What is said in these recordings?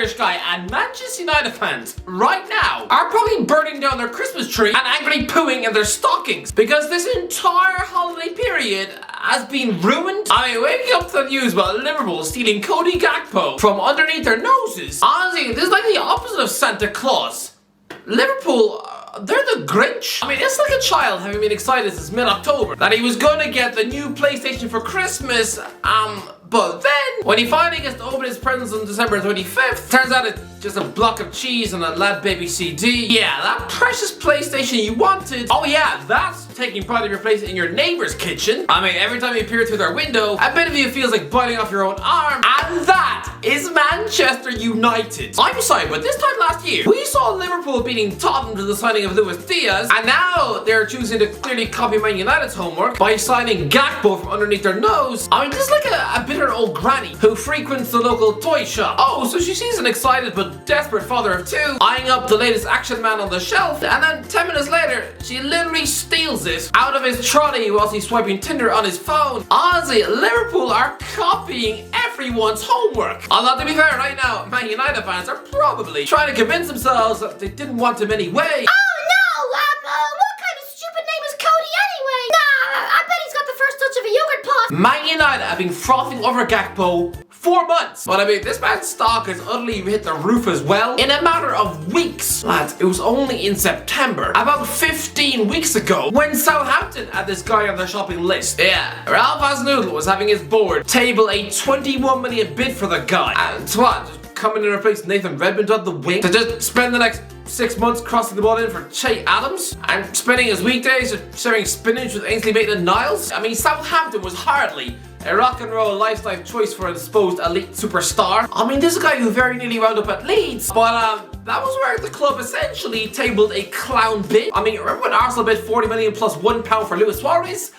Irish guy and Manchester United fans right now are probably burning down their Christmas tree and angrily pooing in their stockings because this entire holiday period has been ruined. I mean, waking up to the news about Liverpool stealing Cody Gakpo from underneath their noses. Honestly, this is like the opposite of Santa Claus. Liverpool, they're the Grinch. I mean, it's like a child having been excited since mid-October that he was gonna get the new PlayStation for Christmas, but then, when he finally gets to open his presents on December 25th, turns out it's just a block of cheese and a Lad Baby CD. Yeah, that precious PlayStation you wanted, oh yeah, that's taking pride of your place in your neighbor's kitchen. I mean, every time you peer through their window, a bit of you feels like biting off your own arm, and that is Manchester United. I'm sorry, but this time last year, we saw Liverpool beating Tottenham to the signing of Luis Diaz, and now they're choosing to clearly copy Man United's homework by signing Gakpo from underneath their nose. I mean, this is like a bitter old granny who frequents the local toy shop. Oh, so she sees an excited but desperate father of two eyeing up the latest action man on the shelf, and then 10 minutes later, she literally steals it out of his trolley whilst he's swiping Tinder on his phone. Honestly, Liverpool are copying everyone's homework. Although to be fair, right now, Man United fans are probably trying to convince themselves that they didn't want him anyway. What kind of stupid name is Cody anyway? Nah, I bet he's got the first touch of a yogurt pot. Man United have been frothing over Gakpo 4 months. But I mean, this man's stock has utterly hit the roof as well in a matter of weeks. Lads, it was only in September, about 15 weeks ago, when Southampton had this guy on their shopping list. Yeah, Ralph Hasenhüttl was having his board table a 21 million bid for the guy. And what? Just coming to replace Nathan Redmond on the wing to just spend the next 6 months crossing the ball in for Che Adams and spending his weekdays just sharing spinach with Ainsley Maitland-Niles. I mean, Southampton was hardly a rock and roll lifestyle choice for a disposed elite superstar. I mean, this is a guy who very nearly wound up at Leeds, but that was where the club essentially tabled a clown bid. I mean, remember when Arsenal bid 40 million plus £1 for Luis Suarez?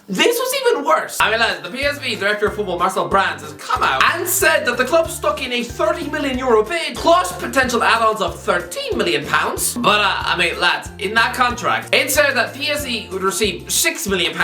This was even worse. I mean, lads, the PSV director of football, Marcel Brands, has come out and said that the club stuck in a €30 million bid plus potential add-ons of £13 million. But I mean, lads, in that contract, it said that PSV would receive £6 million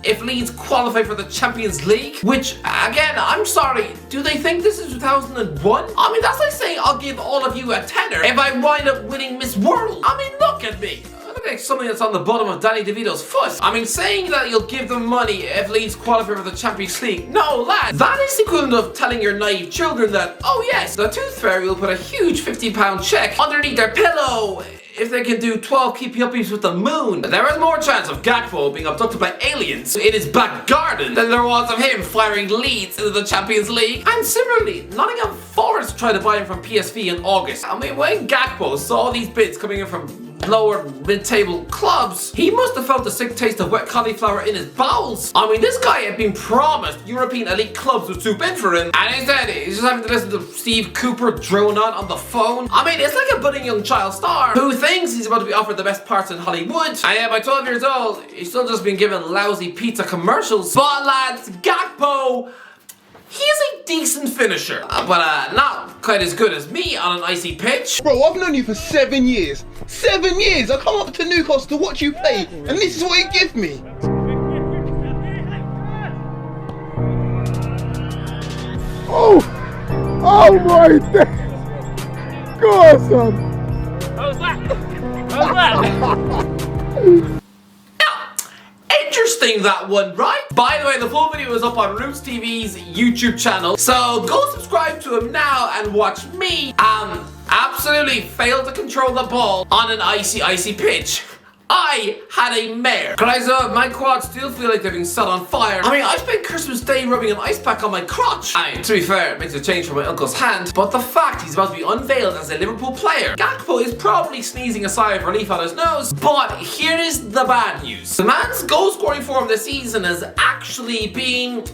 if Leeds qualify for the Champions League. Which, again, I'm sorry, do they think this is 2001? I mean, that's like saying I'll give all of you a tenner if I wind up winning Miss World. I mean, look at me. Like something that's on the bottom of Danny DeVito's foot. I mean, saying that you'll give them money if Leeds qualify for the Champions League. No, lad, that is the equivalent of telling your naive children that, oh yes, the Tooth Fairy will put a huge £50 check underneath their pillow if they can do 12 keepy uppies with the moon. There is more chance of Gakpo being abducted by aliens in his back garden than there was of him firing Leeds into the Champions League. And similarly, Nottingham Forest tried to buy him from PSV in August. I mean, when Gakpo saw these bids coming in from lower mid-table clubs, he must have felt the sick taste of wet cauliflower in his bowels. I mean, this guy had been promised European elite clubs would swoop in for him, and instead he's just having to listen to Steve Cooper drone on the phone. I mean, it's like a budding young child star who thinks he's about to be offered the best parts in Hollywood, and yet by 12 years old, he's still just been given lousy pizza commercials. But lads, Gakpo, he is a decent finisher, but not quite as good as me on an icy pitch. Bro, I've known you for 7 years. 7 years! I come up to Newcastle to watch you play, and this is what you give me. Oh! Oh my days! Go on, son! How's that? Interesting, that one, right? By the way, the full video is up on Roots TV's YouTube channel, so go subscribe to him now and watch me absolutely fail to control the ball on an icy pitch. I had a mare. Guys, my quads still feel like they're being set on fire. I mean, I spent Christmas Day rubbing an ice pack on my crotch. I mean, to be fair, it makes a change from my uncle's hand, but the fact he's about to be unveiled as a Liverpool player, Gakpo is probably sneezing a sigh of relief on his nose. But here is the bad news. The man's goal scoring form this season has actually been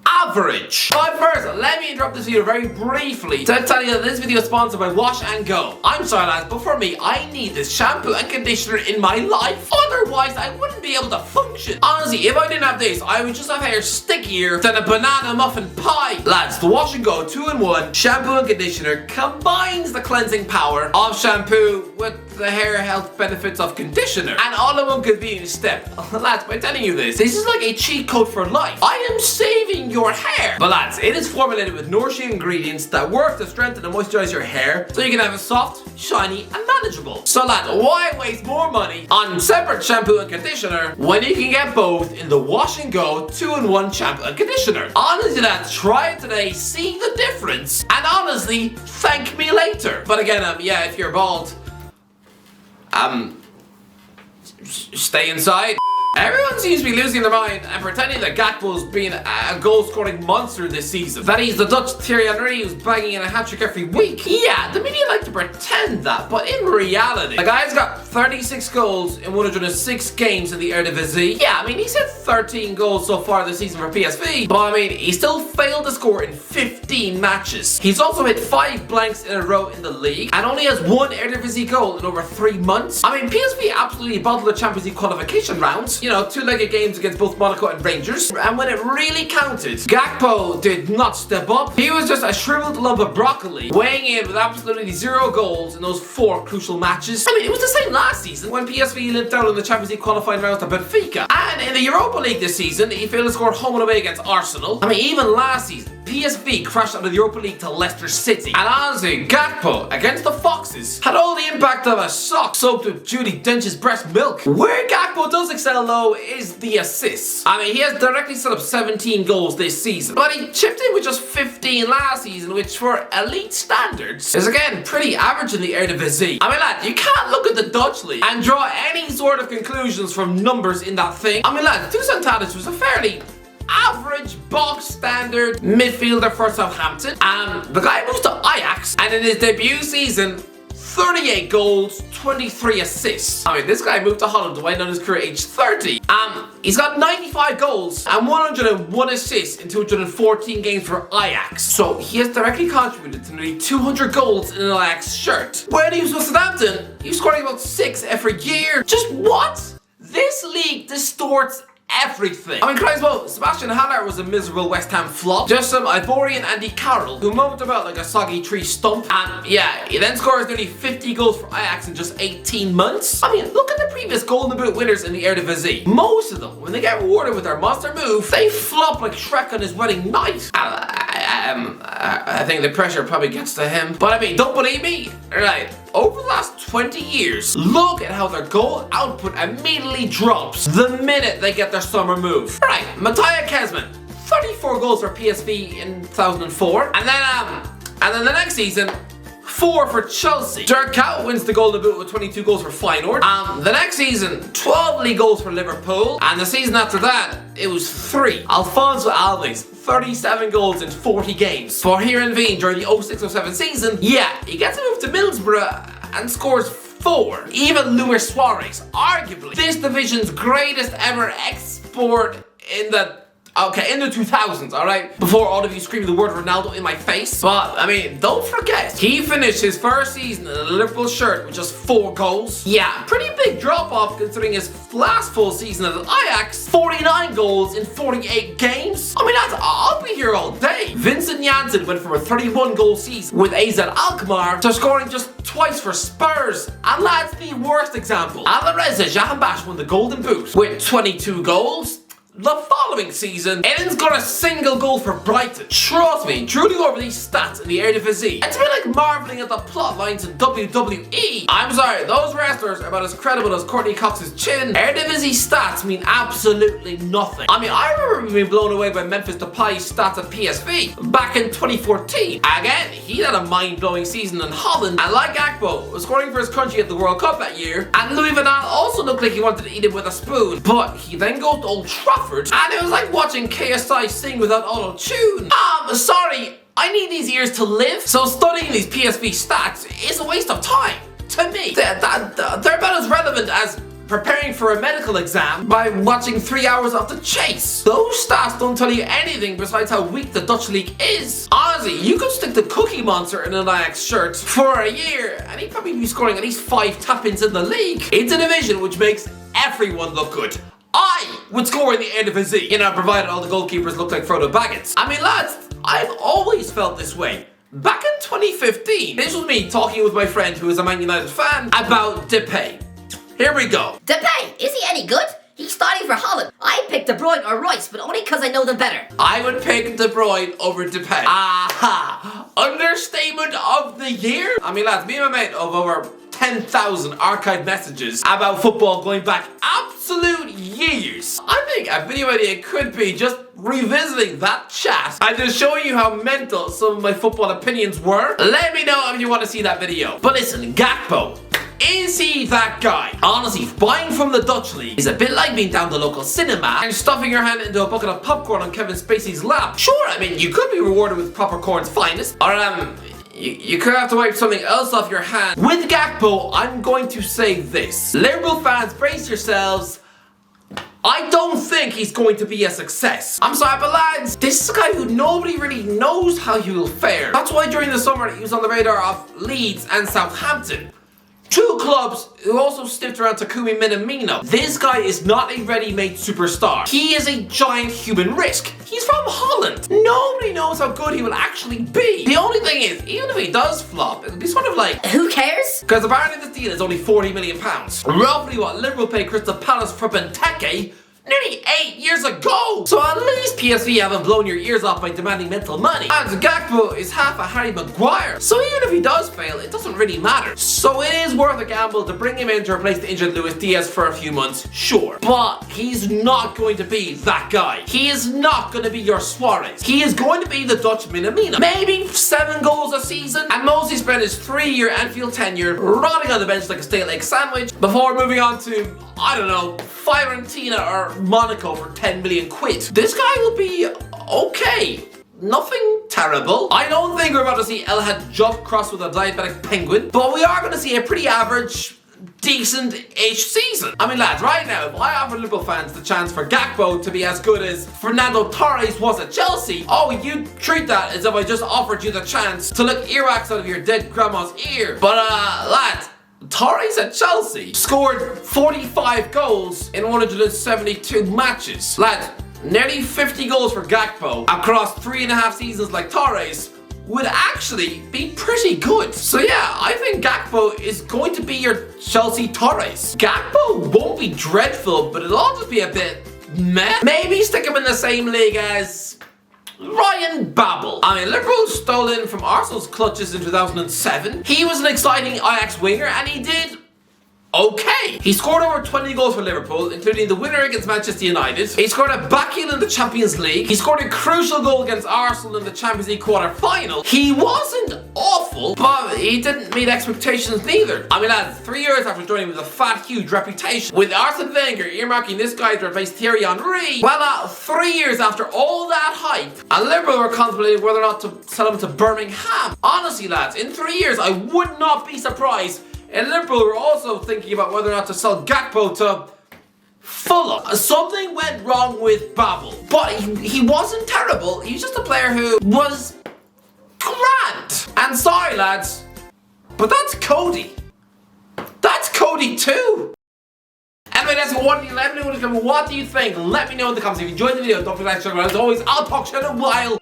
average. But first, let me interrupt this video very briefly to tell you that this video is sponsored by Wash and Go. I'm sorry lads, but for me, I need this shampoo and conditioner in my life. Otherwise, I wouldn't be able to function. Honestly, if I didn't have this, I would just have hair stickier than a banana muffin pie. Lads, the Wash and Go 2-in-1 shampoo and conditioner combines the cleansing power of shampoo with the hair health benefits of conditioner, and all in one convenient step. Lads, by telling you this is like a cheat code for life. I am saving your hair. But lads, it is formulated with nourishing ingredients that work to strengthen and moisturize your hair so you can have it soft, shiny, and manageable. So lads, why waste more money on separate shampoo and conditioner when you can get both in the Wash and Go 2-in-1 shampoo and conditioner? Honestly lads, try it today, see the difference, and honestly, thank me later. But again, yeah, if you're bald, stay inside. Everyone seems to be losing their mind and pretending that Gakpo's been a goal-scoring monster this season. That he's the Dutch Thierry Henry who's banging in a hat-trick every week. Yeah, the media like to pretend that, but in reality, the guy's got 36 goals in 106 games in the Eredivisie. Yeah, I mean, he's hit 13 goals so far this season for PSV, but I mean, he still failed to score in 15 matches. He's also hit 5 blanks in a row in the league and only has 1 Eredivisie goal in over 3 months. I mean, PSV absolutely bottled the Champions League qualification rounds. You know, 2-legged games against both Monaco and Rangers. And when it really counted, Gakpo did not step up. He was just a shriveled lump of broccoli, weighing in with absolutely 0 goals in those 4 crucial matches. I mean, it was the same last season when PSV limped out in the Champions League qualifying round to Benfica. And in the Europa League this season, he failed to score home and away against Arsenal. I mean, even last season, PSV crashed out of the Europa League to Leicester City. And honestly, Gakpo, against the Foxes, had all the impact of a sock soaked with Judi Dench's breast milk. Where Gakpo does excel though is the assists. I mean, he has directly set up 17 goals this season, but he chipped in with just 15 last season, which for elite standards is again pretty average in the Eredivisie. I mean lad, you can't look at the Dutch league and draw any sort of conclusions from numbers in that thing. I mean lad, Dusan Tadic was a fairly average, box standard midfielder for Southampton. The guy moves to Ajax, and in his debut season, 38 goals, 23 assists. I mean, this guy moved to Holland to wind down his career at age 30. He's got 95 goals and 101 assists in 214 games for Ajax. So he has directly contributed to nearly 200 goals in an Ajax shirt. When he was with Southampton, he was scoring about 6 every year. Just what? This league distorts everything. I mean, Christ, well, Sebastian Haller was a miserable West Ham flop. Just some Ivorian Andy Carroll who moped about like a soggy tree stump. And yeah, he then scores nearly 50 goals for Ajax in just 18 months. I mean, look at the previous Golden Boot winners in the Eredivisie. Most of them, when they get rewarded with their monster move, they flop like Shrek on his wedding night. I think the pressure probably gets to him. But I mean, don't believe me? Right. Over the last 20 years, look at how their goal output immediately drops the minute they get their summer move. Right, Mattia Kezman, 34 goals for PSV in 2004, and then the next season, 4 for Chelsea. Dirk Kuyt wins the Golden Boot with 22 goals for Feyenoord. The next season, 12 league goals for Liverpool, and the season after that, it was 3. Alphonso Alves, 37 goals in 40 games. For Heerenveen during the 06-07 season, yeah, he gets a move to Middlesbrough and scores 4. Even Luis Suarez, arguably this division's greatest ever export in the 2000s, alright? Before all of you screaming the word Ronaldo in my face. But, I mean, don't forget, he finished his first season in a Liverpool shirt with just 4 goals. Yeah, pretty big drop off considering his last full season at Ajax, 49 goals in 48 games. I mean, I'll be here all day. Vincent Janssen went from a 31 goal season with AZ Alkmaar to scoring just twice for Spurs. And lads, the worst example, Alireza Jahanbakhsh won the Golden Boot with 22 goals. The following season, Eden's got a single goal for Brighton. Trust me, drooling over these stats in the Eredivisie, it's a bit like marveling at the plot lines in WWE. I'm sorry, those wrestlers are about as credible as Courtney Cox's chin. Eredivisie stats mean absolutely nothing. I mean, I remember being blown away by Memphis Depay's stats at PSV back in 2014. Again, he had a mind-blowing season in Holland, and like Gakpo, was scoring for his country at the World Cup that year. And Louis van Gaal also looked like he wanted to eat him with a spoon, but he then goes to Old Trafford, and it was like watching KSI sing without auto-tune. Sorry, I need these ears to live, so studying these PSV stats is a waste of time. To me, they're about as relevant as preparing for a medical exam by watching 3 hours of The Chase. Those stats don't tell you anything besides how weak the Dutch league is. Honestly, you could stick the Cookie Monster in an Ajax shirt for a year and he'd probably be scoring at least 5 tap-ins in the league. It's a division which makes everyone look good. I would score in the Eredivisie, provided all the goalkeepers look like Frodo Baggins. I mean, lads, I've always felt this way. Back in 2015, this was me talking with my friend who is a Man United fan about Depay. Here we go. Depay, is he any good? He's starting for Holland. I picked De Bruyne or Royce, but only because I know them better. I would pick De Bruyne over Depay. Aha! Understatement of the year? I mean, lads, me and my mate of over 10,000 archived messages about football going back absolute years. I think a video idea could be just revisiting that chat and just showing you how mental some of my football opinions were. Let me know if you want to see that video. But listen, Gakpo, is he that guy? Honestly, buying from the Dutch league is a bit like being down the local cinema and stuffing your hand into a bucket of popcorn on Kevin Spacey's lap. Sure, I mean, you could be rewarded with popcorn's finest, or you could have to wipe something else off your hand. With Gakpo, I'm going to say this. Liverpool fans, brace yourselves. I don't think he's going to be a success. I'm sorry, but lads, this is a guy who nobody really knows how he will fare. That's why during the summer he was on the radar of Leeds and Southampton. Two clubs who also sniffed around Takumi Minamino. This guy is not a ready-made superstar. He is a giant human risk. He's from Holland. Nobody knows how good he will actually be. The only thing is, even if he does flop, it'll be sort of like, who cares? because apparently this deal is only £40 million. Roughly what Liverpool paid Crystal Palace for Benteke nearly 8 years ago! So at least PSV haven't blown your ears off by demanding mental money. And Gakpo is half a Harry Maguire, so even if he does fail, it doesn't really matter. So it is worth a gamble to bring him in to replace the injured Luis Diaz for a few months, sure. But he's not going to be that guy. He is not going to be your Suarez. He is going to be the Dutch Minamino. Maybe 7 goals a season, and mostly spent his 3-year Anfield tenure rotting on the bench like a stale egg sandwich before moving on to, I don't know, Fiorentina or Monaco for 10 million quid. This guy will be okay. Nothing terrible. I don't think we're about to see El Hadjouf cross with a diabetic penguin, but we are going to see a pretty average, decent-ish season. I mean, lads, right now, if I offer Liverpool fans the chance for Gakpo to be as good as Fernando Torres was at Chelsea, oh, you'd treat that as if I just offered you the chance to lick earwax out of your dead grandma's ear. But, lads, Torres at Chelsea scored 45 goals in 172 matches. Lad, nearly 50 goals for Gakpo across 3.5 seasons like Torres would actually be pretty good. So yeah, I think Gakpo is going to be your Chelsea Torres. Gakpo won't be dreadful, but it'll all just be a bit meh. Maybe stick him in the same league as Ryan Babel. I mean, Liverpool stole in from Arsenal's clutches in 2007. He was an exciting Ajax winger and he did okay. He scored over 20 goals for Liverpool, including the winner against Manchester United. He scored a backheel in the Champions League. He scored a crucial goal against Arsenal in the Champions League quarter-final. He wasn't awful, but he didn't meet expectations neither. I mean, lads, 3 years after joining with a fat, huge reputation, with Arsene Wenger earmarking this guy to replace Thierry Henry, well, 3 years after all that hype, and Liverpool were contemplating whether or not to sell him to Birmingham. Honestly, lads, in 3 years, I would not be surprised. And Liverpool were also thinking about whether or not to sell Gakpo to Fulham. Something went wrong with Babel, but he wasn't terrible. He was just a player who was grand. And sorry, lads, but that's Cody. That's Cody too. Anyway, that's what. Let me know what do you think. Let me know in the comments if you enjoyed the video. Don't forget to like, subscribe. As always, I'll talk to you in a while.